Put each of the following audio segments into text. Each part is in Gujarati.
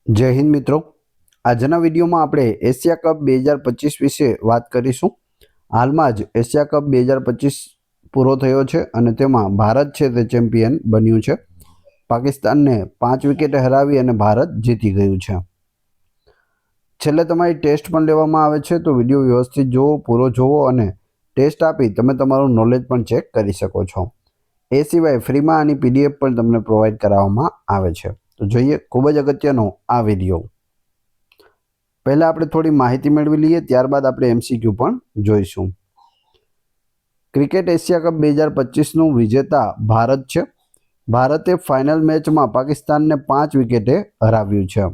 जय हिंद मित्रों, आजना विडियो में આપણે એશિયા કપ 2025 વિશે વાત કરીશું। હાલમાં જ એશિયા કપ 2025 પૂરો થયો છે અને તેમાં ભારત છે તે ચેમ્પિયન બન્યું છે। પાકિસ્તાનને 5 વિકેટે હરાવી અને ભારત જીતી ગયું છે। છેલ્લે તમારી ટેસ્ટ પણ લેવામાં આવે છે, તો વિડિયો વ્યવસ્થિત જોવો, પૂરો જોવો અને ટેસ્ટ આપી તમે તમારું નોલેજ પણ ચેક કરી શકો છો। એ સિવાય ફ્રીમાં આની પીડીએફ પણ તમને પ્રોવાઈડ કરાવવામાં આવે છે। તો જોઈએ ખૂબ જ અગત્યનો આ વિડિયો। પહેલા આપણે થોડી માહિતી મેળવી લઈએ, ત્યારબાદ આપણે એમસીક્યુ પણ જોઈશું। ક્રિકેટ એશિયા કપ 2025નું વિજેતા ભારત છે। ભારતે ફાઇનલ મેચમાં પાકિસ્તાનને 5 વિકેટે હરાવ્યું છે।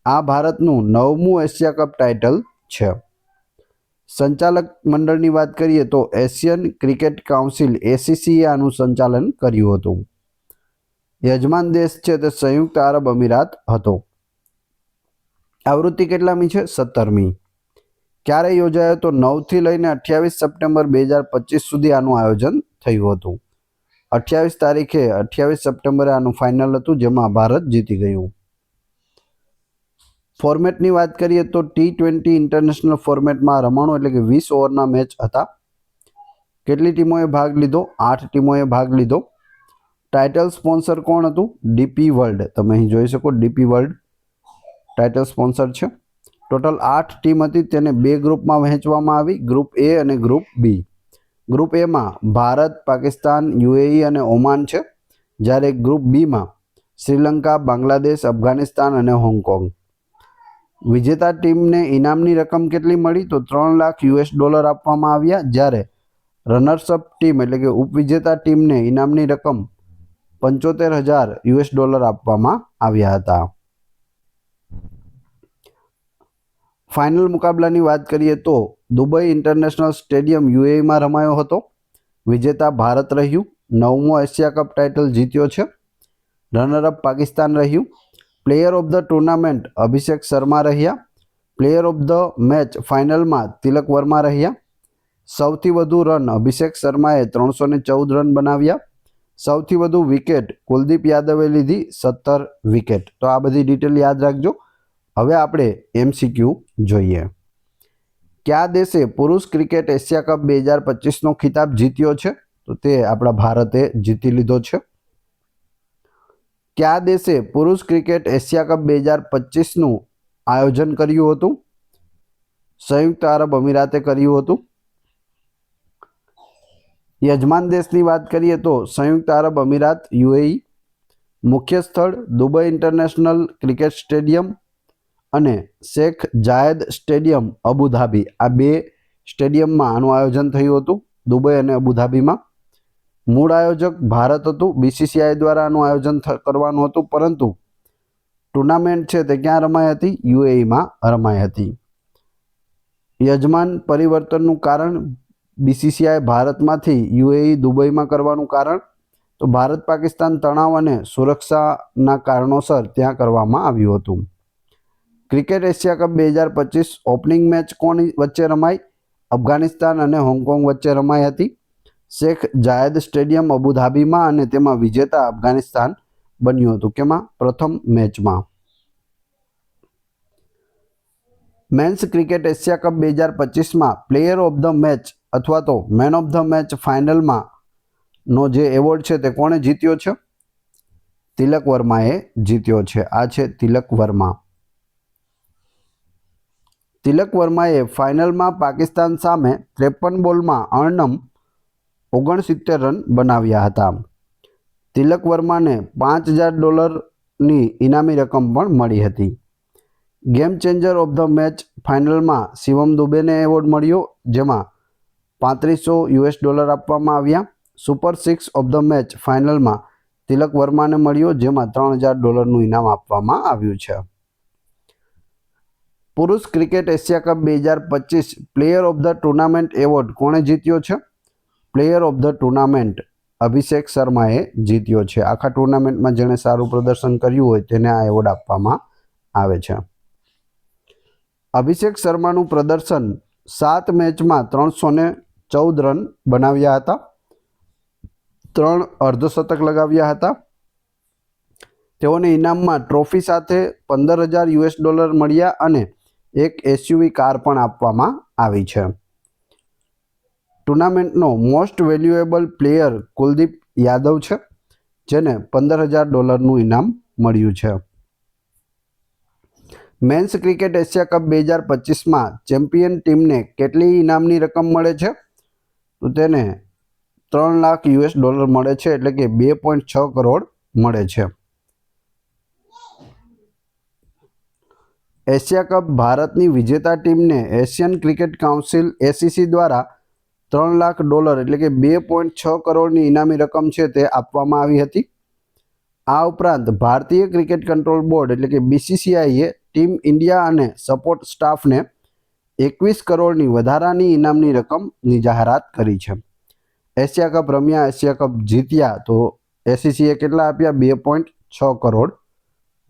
આ ભારતનું 9મું એશિયા કપ ટાઇટલ છે। સંચાલક મંડળની વાત કરીએ તો એશિયન ક્રિકેટ કાઉન્સિલ એસીસીએ આનું સંચાલન કર્યું હતું। યજમાન દેશ છે તે સંયુક્ત આરબ અમીરાત હતો। આવૃત્તિ કેટલામી છે? 17મી। ક્યારે યોજાયો? તો 9 થી લઈને 28 સપ્ટેમ્બર 2025 સુધી આનું આયોજન થયું હતું। 28 તારીખે 28 સપ્ટેમ્બરે આનું ફાઇનલ હતું, જેમાં ભારત જીતી ગયું। ફોર્મેટની વાત કરીએ તો T20 ઇન્ટરનેશનલ ફોર્મેટમાં રમાણું, એટલે કે 20 ઓવરના મેચ હતા। કેટલી ટીમોએ ભાગ લીધો? 8 ટીમોએ ભાગ લીધો। ટાઇટલ સ્પોન્સર કોણ હતું? DP world. તમે અહીં જોઈ શકો, ડીપી વર્લ્ડ ટાઇટલ સ્પોન્સર છે। ટોટલ 8 ટીમ હતી, તેને 2 ગ્રુપમાં વહેંચવામાં આવી, ગ્રુપ એ અને ગ્રુપ બી। ગ્રુપ એમાં ભારત, પાકિસ્તાન, યુએઈ અને ઓમાન છે, જ્યારે ગ્રુપ બીમાં શ્રીલંકા, બાંગ્લાદેશ, અફઘાનિસ્તાન અને હોંગકોંગ। વિજેતા ટીમને ઇનામની રકમ કેટલી મળી? તો $3 લાખ આપવામાં આવ્યા, જ્યારે રનર્સઅપ ટીમ એટલે કે ઉપવિજેતા ટીમને ઇનામની રકમ $75,000 આપવામાં આવ્યા હતા। ફાઇનલ મુકાબલાની વાત કરીએ તો દુબઈ ઇન્ટરનેશનલ સ્ટેડિયમ યુએઈમાં રમાયો હતો। વિજેતા ભારત રહ્યું। 9મો એશિયા કપ ટાઇટલ જીત્યો છે। રનરઅપ પાકિસ્તાન રહ્યું। પ્લેયર ઓફ ધ ટુર્નામેન્ટ અભિષેક શર્મા રહ્યા। પ્લેયર ઓફ ધ મેચ ફાઇનલમાં તિલક વર્મા રહ્યા। સૌથી વધુ રન અભિષેક શર્માએ 314 રન બનાવ્યા। સૌથી વધુ વિકેટ કુલદીપ યાદવે લીધી, 17 વિકેટ। તો આ બધી ડિટેલ યાદ રાખજો। હવે આપણે એમસીક્યુ જોઈએ। કયા દેશે પુરુષ ક્રિકેટ એશિયા કપ 2025નો ખિતાબ જીત્યો છે? તો તે આપણા ભારતે જીતી લીધો છે। કયા દેશે પુરુષ ક્રિકેટ એશિયા કપ 2025નું આયોજન કર્યું હતું? સંયુક્ત આરબ અમીરાતે કર્યું હતું। યજમાન દેશની વાત કરીએ તો સંયુક્ત આરબ અમીરાત યુએઈ। મુખ્ય સ્થળ દુબઈ ઇન્ટરનેશનલ ક્રિકેટ સ્ટેડિયમ અને શેખ જાયદ સ્ટેડિયમ અબુધાબી। આ 2 સ્ટેડિયમમાં આનું આયોજન થયું હતું, દુબઈ અને અબુધાબીમાં। મૂળ આયોજક ભારત હતું। બીસીસીઆઈ દ્વારા આનું આયોજન કરવાનું હતું, પરંતુ ટુર્નામેન્ટ છે તે ક્યાં રમાઈ હતી? યુએઈમાં રમાઈ હતી। યજમાન પરિવર્તનનું કારણ બીસીસીઆઈ ભારતમાંથી યુએઈ દુબઈમાં કરવાનું કારણ, તો ભારત પાકિસ્તાન તણાવ અને સુરક્ષાના કારણોસર ત્યાં કરવામાં આવ્યું હતું। Cricket Asia cup 2025 opening match કોની વચ્ચે રમાઈ? અફઘાનિસ્તાન અને હોંગકોંગ વચ્ચે રમાઈ હતી, શેખ જાયદ સ્ટેડિયમ અબુધાબીમાં, અને તેમાં વિજેતા અફઘાનિસ્તાન બન્યું હતું। કેમાં? પ્રથમ મેચમાં। મેન્સ ક્રિકેટ એશિયા કપ 2025માં પ્લેયર ઓફ ધ મેચ અથવા તો મેન ઓફ ધ મેચ ફાઇનલમાં નો જે એવોર્ડ છે તે કોણે જીત્યો છે? તિલક વર્માએ જીત્યો છે। આ છે તિલક વર્મા। તિલક વર્માએ ફાઇનલમાં પાકિસ્તાન સામે 53 બોલમાં અણનમ 69 રન બનાવ્યા હતા। તિલક વર્માને $5,000ની ઇનામી રકમ પણ મળી હતી। Game changer of the match ફાઇનલમાં શિવમ દુબેને એવોર્ડ મળ્યો, જેમાં $3500 આપવામાં આવ્યા। સુપર 6 ઓફ ધ મેચ ફાઇનલમાં તિલક વર્માને મળ્યો, જેમાં $3000નું ઇનામ આપવામાં આવ્યું છે। પુરુષ cricket Asia cup 2025 player of the tournament award કોણે જીત્યો છે? પ્લેયર ઓફ ધ ટુર્નામેન્ટ અભિષેક શર્માએ જીત્યો છે। આખા ટુર્નામેન્ટમાં જેણે સારું પ્રદર્શન કર્યું હોય તેને આ એવોર્ડ આપવામાં આવે છે। અભિષેક શર્માનું પ્રદર્શન 7 મેચમાં 314 રન બનાવ્યા હતા, 3 અર્ધશતક લગાવ્યા હતા। તેઓને ઇનામમાં ટ્રોફી સાથે $15,000 મળ્યા અને એક એસયુવી કાર પણ આપવામાં આવી છે. ટુર્નામેન્ટનો most valuable player Kuldeep Yadav છે, જેને $15,000નું ઇનામ મળ્યું છે. મેન્સ ક્રિકેટ એશિયા કપ 2025માં ચેમ્પિયન ટીમને કેટલી ઇનામની રકમ મળે છે? તો તેને $3 લાખ મળે છે, એટલે કે 2.6 કરોડ મળે છે. એશિયા કપ ભારતની વિજેતા ટીમને એશિયન ક્રિકેટ કાઉન્સિલ એસીસી દ્વારા $3 લાખ એટલે કે 2.6 કરોડની ઇનામી રકમ છે તે આપવામાં આવી હતી. આ ઉપરાંત ભારતીય ક્રિકેટ કંટ્રોલ બોર્ડ એટલે કે બીસીસીઆઈએ ટીમ ઇન્ડિયા અને સપોર્ટ સ્ટાફને 21 કરોડની વધારાની ઇનામની રકમની જાહેરાત કરી છે. એશિયા કપ રમ્યા, એશિયા કપ જીત્યા, તો એસીસીએ કેટલા આપ્યા? 2.6 કરોડ,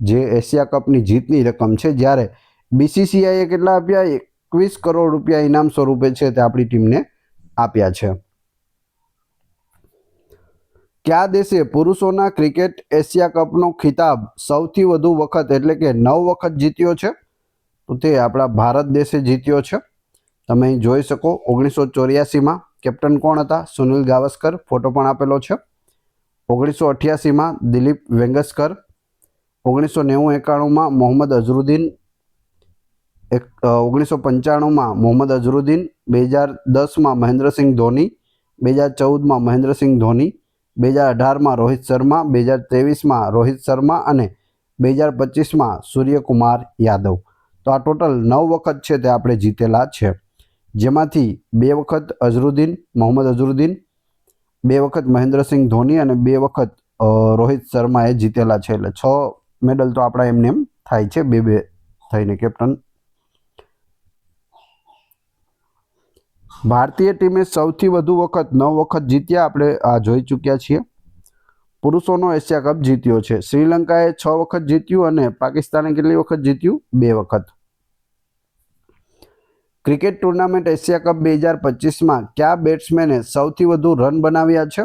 જે એશિયા કપની જીતની રકમ છે. જ્યારે બીસીસીઆઈએ કેટલા આપ્યા? 21 કરોડ રૂપિયા ઇનામ સ્વરૂપે છે તે આપણી ટીમને આપ્યા છે. કયા દેશે પુરુષોના ક્રિકેટ એશિયા કપનો ખિતાબ સૌથી વધુ વખત એટલે કે 9 વખત જીત્યો છે? તો તે આપણા ભારત દેશે જીત્યો છે. તમે અહીં જોઈ શકો 1984માં કેપ્ટન કોણ હતા? સુનિલ ગાવસ્કર, ફોટો પણ આપેલો છે. 1988માં દિલીપ વેંગસકર, 1990-91માં મોહમ્મદ અઝરુદ્દીન, 1995માં મોહમ્મદ અઝરુદ્દીન, 2010માં મહેન્દ્રસિંહ ધોની, 2014માં મહેન્દ્રસિંહ ધોની, 2018માં રોહિત શર્મા, 2023માં રોહિત શર્મા અને 2025માં સૂર્યકુમાર યાદવ. તો આ ટોટલ 9 વખત છે તે આપણે જીતેલા છે, જેમાંથી 2 વખત અઝરુદ્દીન, મોહમ્મદ અઝરુદ્દીન, 2 વખત મહેન્દ્રસિંહ ધોની અને 2 વખત રોહિત શર્માએ જીતેલા છે. એટલે 6 મેડલ તો આપણા એમને એમ થાય છે, 2-2 થઈને કેપ્ટન. ભારતીય ટીમે સૌથી વધુ વખત 9 વખત જીત્યા આપણે આ જોઈ ચૂક્યા છીએ. પુરુષોનો એશિયા કપ જીત્યો છે. શ્રીલંકાએ 6 વખત જીત્યું અને પાકિસ્તાને કેટલી વખત જીત્યું? 2 વખત. ક્રિકેટ ટુર્નામેન્ટ એશિયા કપ 2025માં કયા બેટ્સમેને સૌથી વધુ રન બનાવ્યા છે?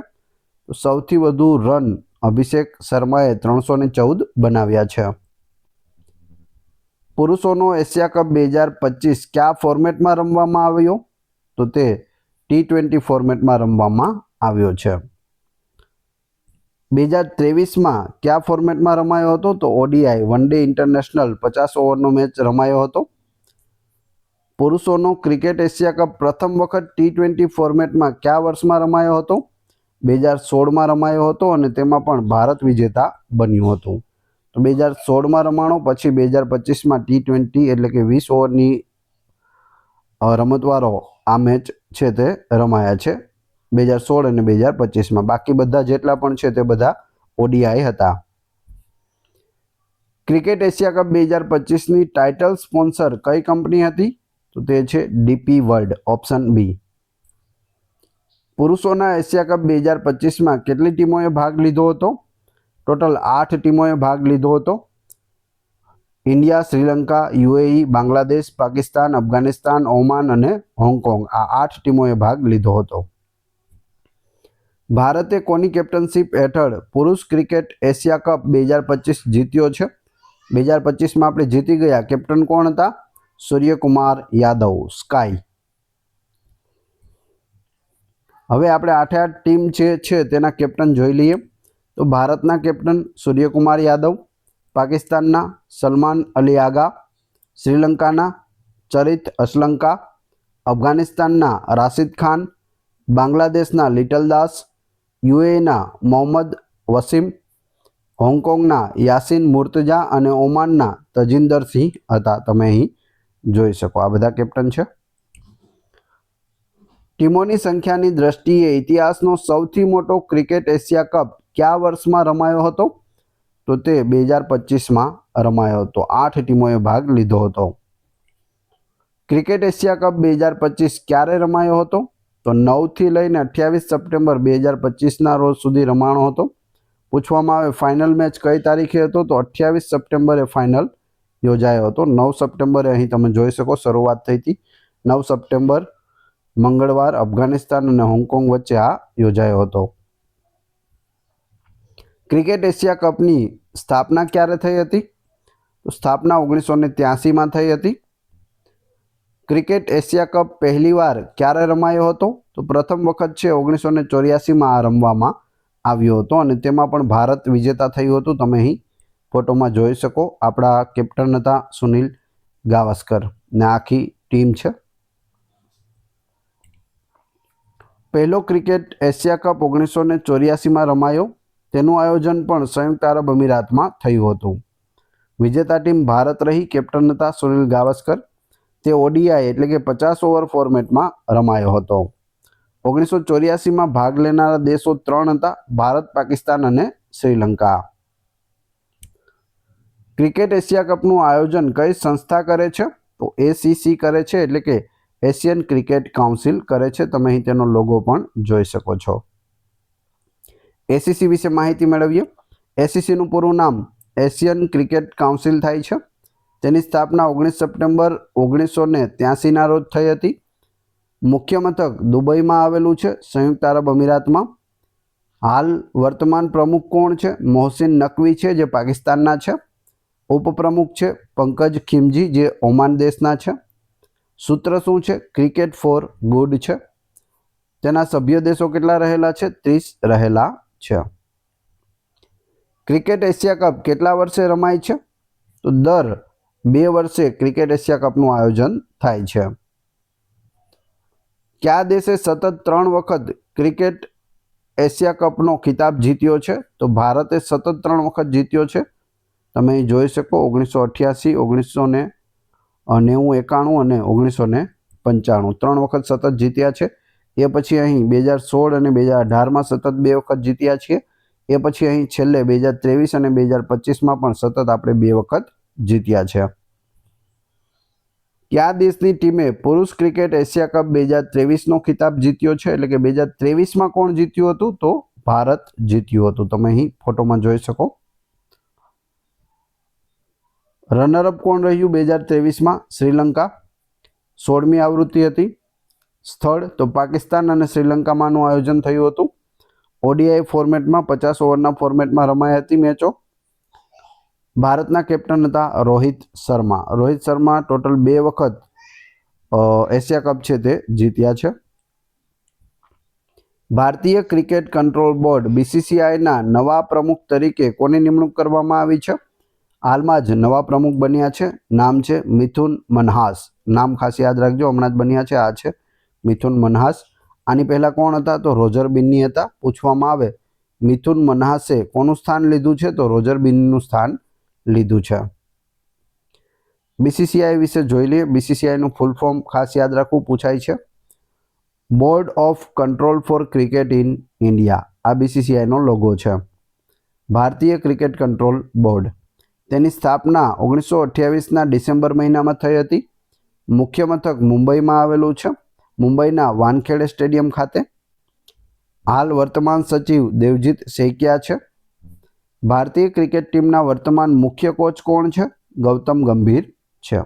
તો સૌથી વધુ રન અભિષેક શર્માએ 314 બનાવ્યા છે. પુરુષોનો એશિયા કપ 2025 કયા ફોર્મેટમાં રમવામાં આવ્યો? તો તે T20 ફોર્મેટમાં રમવામાં આવ્યો છે. 2023માં કયા ફોર્મેટમાં રમાયો હતો? તો ઓડીઆઈ વન ડે ઇન્ટરનેશનલ 50 ઓવરનો મેચ રમાયો હતો. પુરુષોનો ક્રિકેટ એશિયા કપ પ્રથમ વખત T20 ફોર્મેટમાં કયા વર્ષમાં રમાયો હતો? 2016માં રમાયો હતો અને તેમાં પણ ભારત વિજેતા બન્યું હતું. તો 2016માં રમાણો, પછી 2025માં T20 એટલે કે 20 ઓવરની રમતવાળો આ મેચ છે તે રમાયા છે 2016 અને 2025માં. બાકી બધા જેટલા પણ છે તે બધા ઓડીઆઈ હતા. ક્રિકેટ એશિયા કપ 2025ની ટાઇટલ સ્પોન્સર કઈ કંપની હતી? તો તે છે ડીપી વર્લ્ડ, ઓપ્શન બી. પુરુષોના એશિયા કપ 2025માં કેટલી ટીમોએ ભાગ લીધો હતો? ટોટલ 8 ટીમોએ ભાગ લીધો હતો. India, Sri Lanka, UAE, Bangladesh, Pakistan, Afghanistan, Oman અને હોંગકોંગ, આ 8 ટીમોએ ભાગ લીધો હતો. ભારતે કોની કેપ્ટનશીપ હેઠળ પુરુષ ક્રિકેટ એશિયા કપ 2025 જીત્યો છે? 2025માં આપણે જીતી ગયા. કેપ્ટન કોણ હતા? સૂર્યકુમાર યાદવ, સ્કાય. હવે આપણે 8 ટીમ છે તેના કેપ્ટન જોઈ લઈએ. તો ભારતના કેપ્ટન સૂર્યકુમાર યાદવ, પાકિસ્તાનના સલમાન અલી આગા, શ્રીલંકાના ચરિત અસલંકા, અફઘાનિસ્તાનના રાશિદ ખાન, બાંગ્લાદેશના લિટલ દાસ, યુએઈના મોહમ્મદ વસીમ, હોંગકોંગના યાસીન મુર્તજા અને ઓમાનના તજિંદર સિંહ હતા. તમે અહીં જોઈ શકો આ બધા કેપ્ટન છે. ટીમોની સંખ્યાની દ્રષ્ટિએ ઇતિહાસનો સૌથી મોટો ક્રિકેટ એશિયા કપ કયા વર્ષમાં રમાયો હતો? તો તે 2025માં રમાયો હતો. 8 ટીમોએ ભાગ લીધો હતો. ક્રિકેટ એશિયા કપ 2025 ક્યારે રમાયો હતો? તો 9થી લઈને 28 સપ્ટેમ્બર 2025ના રોજ સુધી રમાણો હતો. પૂછવામાં આવે ફાઇનલ મેચ કઈ તારીખે હતો? તો 28 સપ્ટેમ્બરે ફાઇનલ યોજાયો હતો. 9 સપ્ટેમ્બરે અહીં તમે જોઈ શકો શરૂઆત થઈ હતી. 9 સપ્ટેમ્બર મંગળવાર અફઘાનિસ્તાન અને હોંગકોંગ વચ્ચે આ યોજાયો હતો. ક્રિકેટ એશિયા કપની સ્થાપના ક્યારે થઈ હતી? તો સ્થાપના 1983માં થઈ હતી. ક્રિકેટ એશિયા કપ પહેલીવાર ક્યારે રમાયો હતો? તો પ્રથમ વખત છે 1984માં આ રમવામાં આવ્યો હતો અને તેમાં પણ ભારત વિજેતા થયું હતું. તમે અહીં ફોટોમાં જોઈ શકો. આપણા કેપ્ટન હતા સુનિલ ગાવસ્કર ને આખી ટીમ છે. પહેલો ક્રિકેટ એશિયા કપ 1984માં રમાયો. તેનું આયોજન પણ સંયુક્ત આરબ અમીરાતમાં થયું હતું. વિજેતા ટીમ ભારત રહી. કેપ્ટન હતા સુનિલ ગાવસ્કર. તે ઓડીઆઈ એટલે કે 50 ઓવર ફોર્મેટમાં રમાયો હતો. 1984માં ભાગ લેનારા દેશો 3 હતા: ભારત, પાકિસ્તાન અને શ્રીલંકા. ક્રિકેટ એશિયા કપનું આયોજન કઈ સંસ્થા કરે છે? તો એસીસી કરે છે, એટલે કે એશિયન ક્રિકેટ કાઉન્સિલ કરે છે. તમે અહીં તેનો લોગો પણ જોઈ શકો છો. એસીસી વિશે માહિતી મેળવીએ. એસીસીનું પૂરું નામ એશિયન ક્રિકેટ કાઉન્સિલ થાય છે. તેની સ્થાપના 19 સપ્ટેમ્બર 1983ના રોજ થઈ હતી. મુખ્ય મથક દુબઈમાં આવેલું છે, સંયુક્ત આરબ અમીરાતમાં. હાલ વર્તમાન પ્રમુખ કોણ છે? મોહસિન નકવી છે, જે પાકિસ્તાનના છે. ઉપપ્રમુખ છે પંકજ ખિમજી, જે ઓમાન દેશના છે. સૂત્ર શું છે? ક્રિકેટ ફોર ગુડ છે. તેના સભ્ય દેશો કેટલા રહેલા છે? 30 રહેલા છે. ક્રિકેટ એશિયા કપ કેટલા વર્ષે રમાય છે? તો દર 2 વર્ષે ક્રિકેટ એશિયા કપનું આયોજન થાય છે. કયા દેશે સતત 3 વખત ક્રિકેટ એશિયા કપનો ખિતાબ જીત્યો છે? તો ભારતે સતત 3 વખત જીત્યો છે. તમે અહીં જોઈ શકો. 1988, 1990, 91 અને 1995 3 વખત સતત જીત્યા છે. એ પછી અહીં 2016 અને 2018માં સતત 2 વખત જીત્યા છીએ. એ પછી અહીં છેલ્લે 2023 અને 2025માં પણ સતત આપણે 2 વખત જીત્યા છે. કયા દેશની ટીમે પુરુષ ક્રિકેટ એશિયા કપ 2023નો ખિતાબ જીત્યો છે? એટલે કે 2023માં કોણ જીત્યું હતું? તો ભારત જીત્યું હતું. તમે અહીં ફોટોમાં જોઈ શકો. રનરઅપ કોણ રહ્યું 2023માં? શ્રીલંકા. 16મી આવૃત્તિ હતી. સ્થળ તો પાકિસ્તાન અને શ્રીલંકામાંનું આયોજન થયું હતું. ઓડીઆઈ ફોર્મેટમાં 50 ઓવરના ફોર્મેટમાં રમાઈ હતી મેચો. ભારતના કેપ્ટન હતા રોહિત શર્મા. રોહિત શર્મા ટોટલ 2 વખત એશિયા કપ છે તે જીત્યા છે. ભારતીય ક્રિકેટ કંટ્રોલ બોર્ડ બીસીસીઆઈના નવા પ્રમુખ તરીકે કોની નિમણૂક કરવામાં આવી છે? હાલમાં જ નવા પ્રમુખ બન્યા છે. નામ છે મિથુન મનહાસ. નામ ખાસ યાદ રાખજો, હમણાં જ બન્યા છે. આ છે મિથુન મનહાસ. આની પહેલાં કોણ હતા? તો રોજર બિન્ની હતા. પૂછવામાં આવે મિથુન મનહાસે કોનું સ્થાન લીધું છે? તો રોજર બિન્નીનું સ્થાન લીધું છે. બીસીસીઆઈ વિશે જોઈ લઈએ. બીસીસીઆઈનું ફૂલ ફોર્મ ખાસ યાદ રાખવું, પૂછાય છે. Board of control for cricket in India. આ બીસીસીઆઈનો લોગો છે. ભારતીય ક્રિકેટ કંટ્રોલ બોર્ડ. તેની સ્થાપના 1928ના ડિસેમ્બર મહિનામાં થઈ હતી. મુખ્ય મથક મુંબઈમાં આવેલું છે, મુંબઈના વાનખેડે સ્ટેડિયમ ખાતે. હાલ વર્તમાન સચિવ દેવજીત સૈકિયા છે. ભારતીય ક્રિકેટ ટીમના વર્તમાન મુખ્ય કોચ કોણ છે? ગૌતમ ગંભીર છે.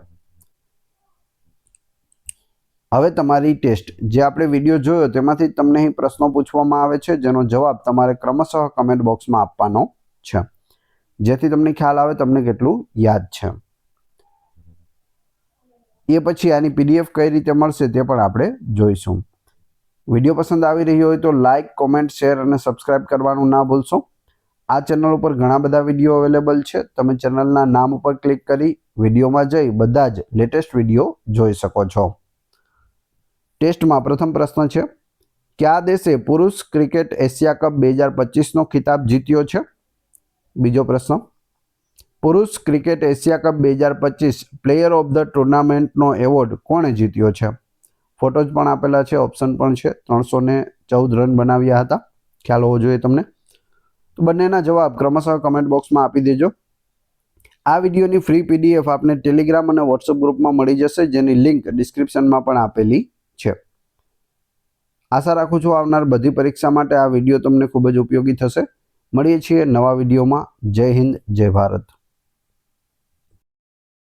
હવે તમારી ટેસ્ટ, જે આપણે વિડીયો જોયો તેમાંથી તમને અહીં પ્રશ્નો પૂછવામાં આવે છે, જેનો જવાબ તમારે ક્રમશઃ કમેન્ટ બોક્સમાં આપવાનો છે, જેથી તમને ખ્યાલ આવે તમને કેટલું યાદ છે. એ પછી આની પીડીએફ કઈ રીતે મળશે તે પણ આપણે જોઈશું. વિડીયો પસંદ આવી રહ્યો હોય તો લાઇક, કોમેન્ટ, શેર અને સબસ્ક્રાઇબ કરવાનું ના ભૂલશો. આ ચેનલ ઉપર ઘણા બધા વિડીયો અવેલેબલ છે. તમે ચેનલના નામ ઉપર ક્લિક કરી વિડીયોમાં જઈ બધા જ લેટેસ્ટ વિડીયો જોઈ શકો છો. ટેસ્ટમાં પ્રથમ પ્રશ્ન છે: કયા દેશે પુરુષ ક્રિકેટ એશિયા કપ 2025નો ખિતાબ જીત્યો છે? બીજો પ્રશ્ન: પુરુષ cricket Asia cup 2025 player of the ટુર્નામેન્ટનો એવોર્ડ કોણે જીત્યો છે? ફોટોઝ પણ આપેલા છે, ઓપ્શન પણ છે. 314 રન બનાવ્યા હતા, ખ્યાલ હોવો જોઈએ તમને. તો બંનેના જવાબ ક્રમશઃ કમેન્ટ બોક્સમાં આપી દેજો. આ વિડીયોની ફ્રી પીડીએફ આપને ટેલિગ્રામ અને વોટ્સઅપ ગ્રુપમાં મળી જશે, જેની લિંક ડિસ્ક્રિપ્શનમાં પણ આપેલી છે. આશા રાખું છું આવનાર બધી પરીક્ષા માટે આ વિડીયો તમને ખૂબ જ ઉપયોગી થશે. મળીએ છીએ નવા વિડીયોમાં. જય હિન્દ, જય ભારત.